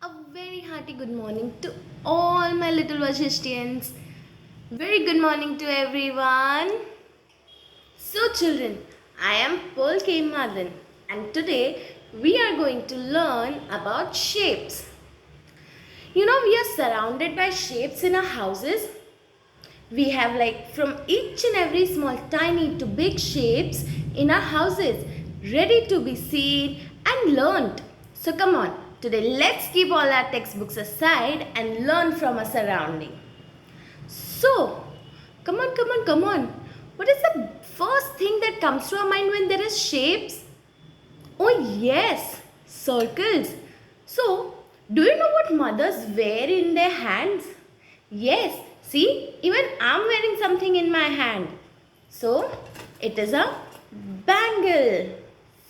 A very hearty good morning to all my little Vashishthians. Very good morning to everyone. So, children, I am Pearl K. Madan, and today we are going to learn about shapes. You know, we are surrounded by shapes in our houses. We have like from each and every small, tiny to big shapes in our houses ready to be seen and learned. So come on, today let's keep all our textbooks aside and learn from our surrounding. So, come on. What is the first thing that comes to our mind when there is shapes? Oh yes, circles. So, do you know what mothers wear in their hands? Yes, see, even I'm wearing something in my hand. So, it is a bangle.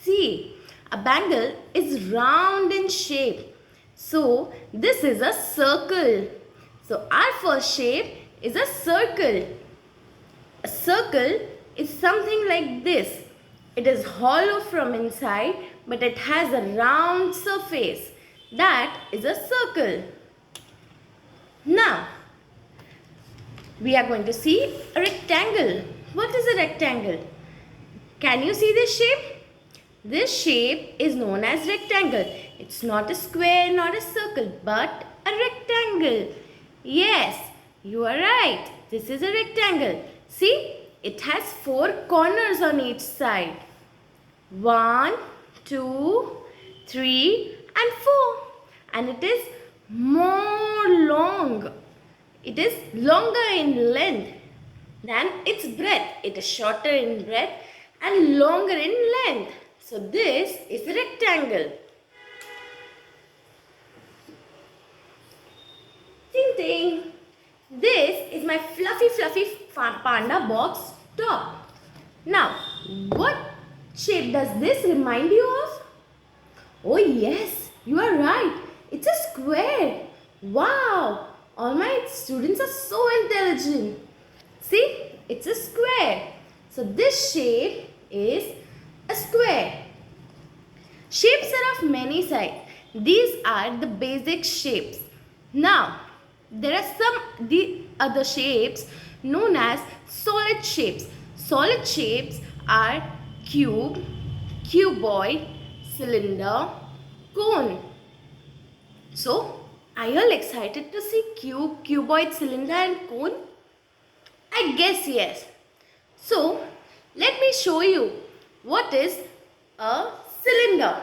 See, a bangle is round in shape. So, this is a circle. So, our first shape is a circle. A circle is something like this. It is hollow from inside, but it has a round surface. That is a circle. Now, we are going to see a rectangle. What is a rectangle? Can you see this shape? This shape is known as rectangle. It's not a square, not a circle, but a rectangle. Yes, you are right. This is a rectangle. See, it has 4 corners on each side. 1, 2, 3 and 4. And it is more long. It is longer in length than its breadth. It is shorter in breadth and longer in length. So this is a rectangle. Ting ting. This is my fluffy panda box top. Now, what shape does this remind you of? Oh yes, you are right. It's a square. Wow, all my students are so intelligent. See, it's a square. So this shape is a square. Shapes are of many sides. These are the basic shapes. Now, there are some the other shapes known as solid shapes. Solid shapes are cube, cuboid, cylinder, cone. So, are you all excited to see cube, cuboid, cylinder and cone? I guess yes. So, let me show you what is a cylinder.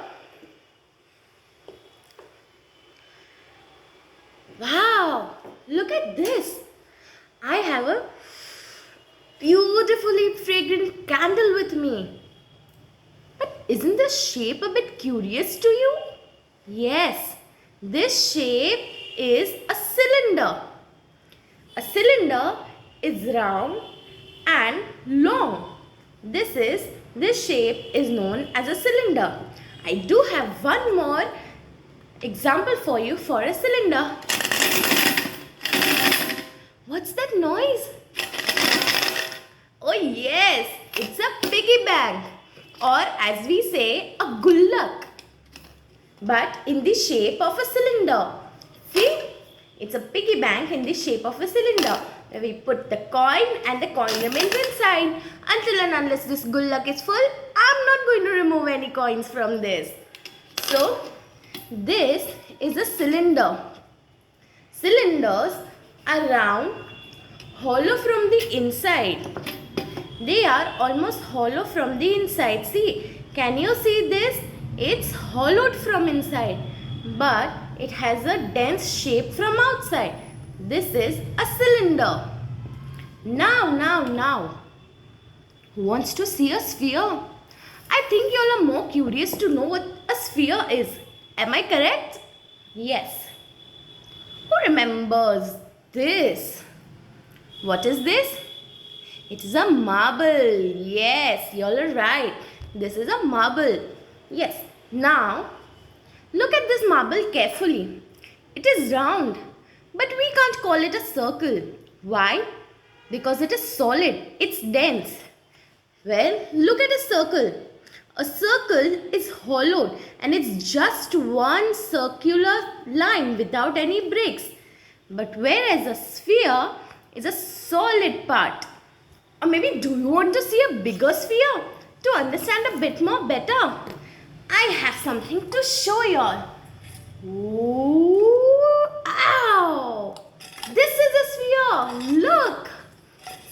Wow, look at this. I have a beautifully fragrant candle with me. But isn't this shape a bit curious to you? Yes, this shape is a cylinder. A cylinder is round and long. This shape is known as a cylinder. I do have one more example for you for a cylinder. What's that noise? Oh yes, it's a piggy bank, or as we say, a gullak, but in the shape of a cylinder. See, it's a piggy bank in the shape of a cylinder. We put the coin and the coin remains inside. Until and unless this gullak is full, I'm not going to remove any coins from this. So, this is a cylinder. Cylinders are round, hollow from the inside. They are almost hollow from the inside. See, can you see this? It's hollowed from inside, but it has a dense shape from outside. This is a cylinder. Now. Who wants to see a sphere? I think you all are more curious to know what a sphere is. Am I correct? Yes. Who remembers this? What is this? It is a marble. Yes, you all are right. This is a marble. Yes. Now, look at this marble carefully. It is round, but we can't call it a circle. Why? Because it is solid. It's dense. Well, look at a circle. A circle is hollowed and it's just one circular line without any breaks. But whereas a sphere is a solid part. Or maybe do you want to see a bigger sphere to understand a bit more better? I have something to show y'all. Ooh, ow! This is a sphere. Look.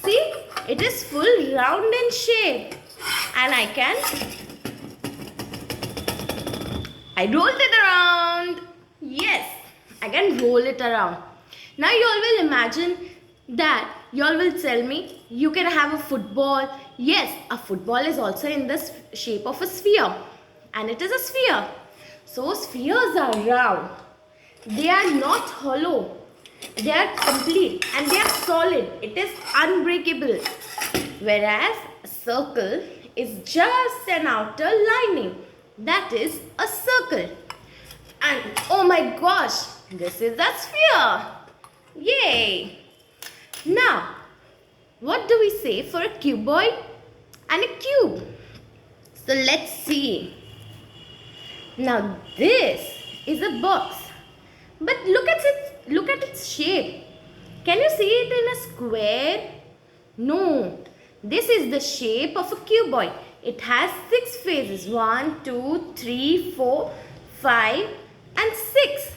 See, it is full round in shape. And I rolled it around. Yes, I can roll it around. Now you all will imagine that you all will tell me you can have a football. Yes, a football is also in the shape of a sphere. And it is a sphere. So spheres are round. They are not hollow. They are complete and they are solid. It is unbreakable. Whereas a circle is just an outer lining. That is a circle. And oh my gosh, this is a sphere. Yay! Now, what do we say for a cuboid and a cube? So let's see. Now this is a box. But look at its shape. Can you see it in a square? No. This is the shape of a cuboid. It has 6 faces. 1, 2, 3, 4, 5 and 6.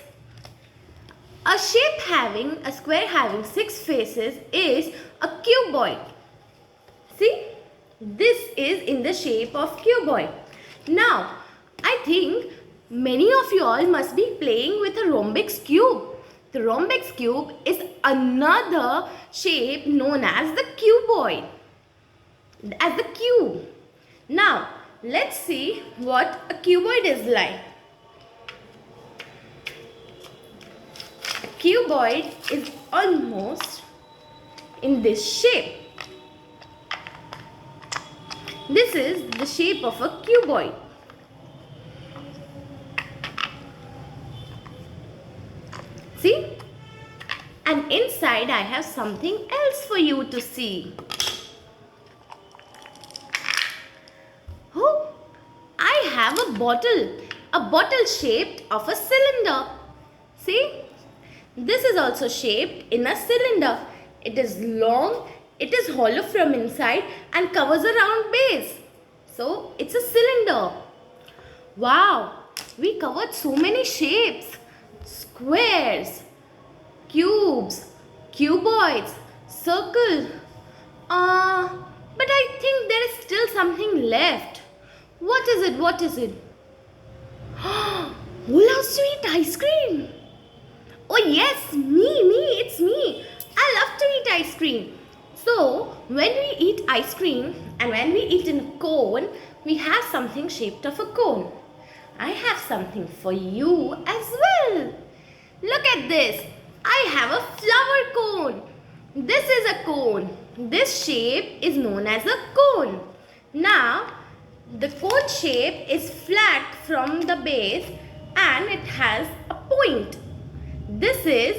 A square having 6 faces is a cuboid. See? This is in the shape of cuboid. Now, I think many of you all must be playing with a Rubik's cube. The Rubik's cube is another shape known as the cuboid. As the cube. Now, let's see what a cuboid is like. A cuboid is almost in this shape. This is the shape of a cuboid. See? And inside I have something else for you to see. Oh, I have a bottle shaped of a cylinder. See? This is also shaped in a cylinder. It is long, it is hollow from inside and covers a round base. So, it's a cylinder. Wow, we covered so many shapes. Squares, cubes, cuboids, circle. But I think there is still something left. What is it? What is it? Who loves to eat ice cream? Oh yes, it's me. I love to eat ice cream. So, when we eat ice cream and when we eat in a cone, we have something shaped of a cone. I have something for you as well. Look at this. I have a flower cone. This is a cone. This shape is known as a cone. Now, the cone shape is flat from the base and it has a point. This is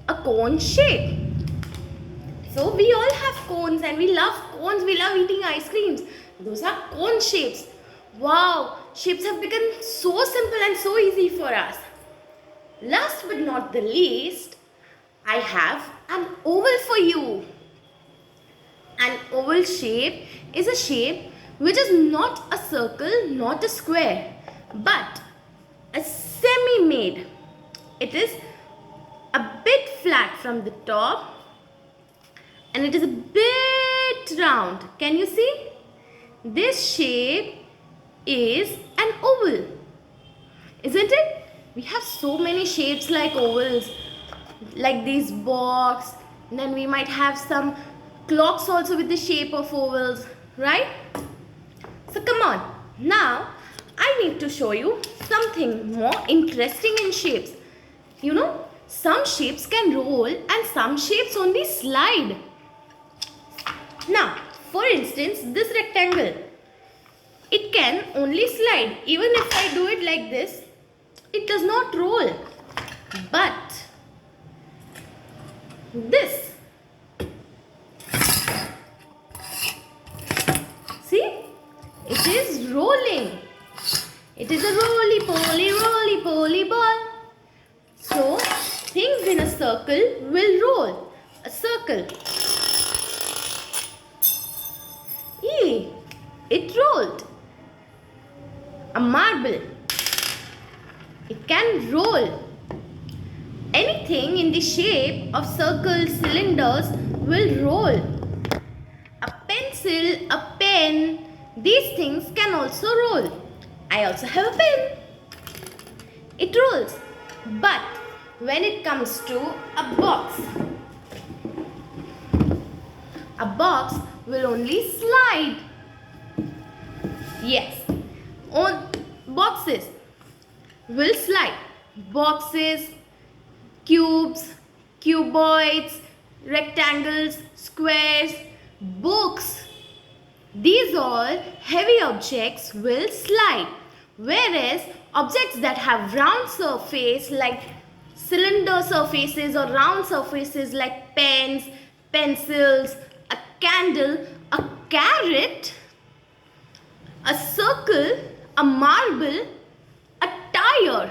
a cone shape. So, we all have cones and we love cones. We love eating ice creams. Those are cone shapes. Wow, shapes have become so simple and so easy for us. Last but not the least, I have an oval for you. An oval shape is a shape which is not a circle, not a square, but a semi-made. It is a bit flat from the top and it is a bit round. Can you see? This shape is an oval, isn't it? We have so many shapes like ovals, like these box. Then we might have some clocks also with the shape of ovals, right? So come on. Now, I need to show you something more interesting in shapes. You know, some shapes can roll and some shapes only slide. Now, for instance, this rectangle, it can only slide. Even if I do it like this, it does not roll. But this, see, it is rolling. circle will roll. A circle. It rolled. A marble. It can roll. Anything in the shape of circles, cylinders will roll. A pencil, a pen, these things can also roll. I also have a pen. It rolls. But when it comes to a box will only slide. Yes, on boxes will slide. Boxes, cubes, cuboids, rectangles, squares, books. These all heavy objects will slide. Whereas objects that have round surface like cylinder surfaces or round surfaces like pens, pencils, a candle, a carrot, a circle, a marble, a tire,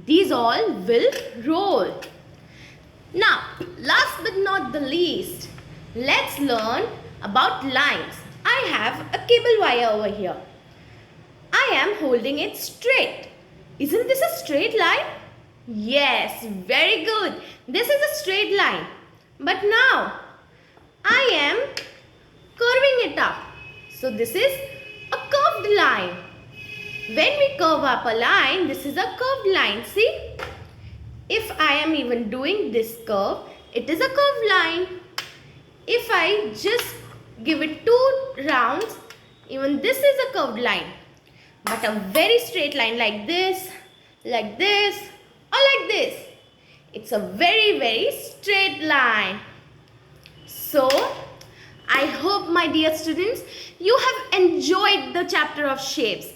these all will roll. Now, last but not the least, let's learn about lines. I have a cable wire over here. I am holding it straight. Isn't this a straight line? Yes, very good. This is a straight line. But now, I am curving it up. So this is a curved line. When we curve up a line, this is a curved line. See? If I am even doing this curve, it is a curved line. If I just give it 2 rounds, even this is a curved line. But a very straight line like this, or like this, it's a very, very straight line. So, I hope, my dear students, you have enjoyed the chapter of shapes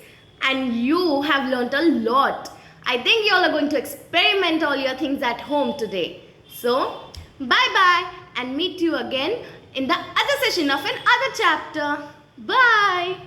and you have learnt a lot. I think you all are going to experiment all your things at home today. So, bye-bye and meet you again in the other session of another chapter. Bye.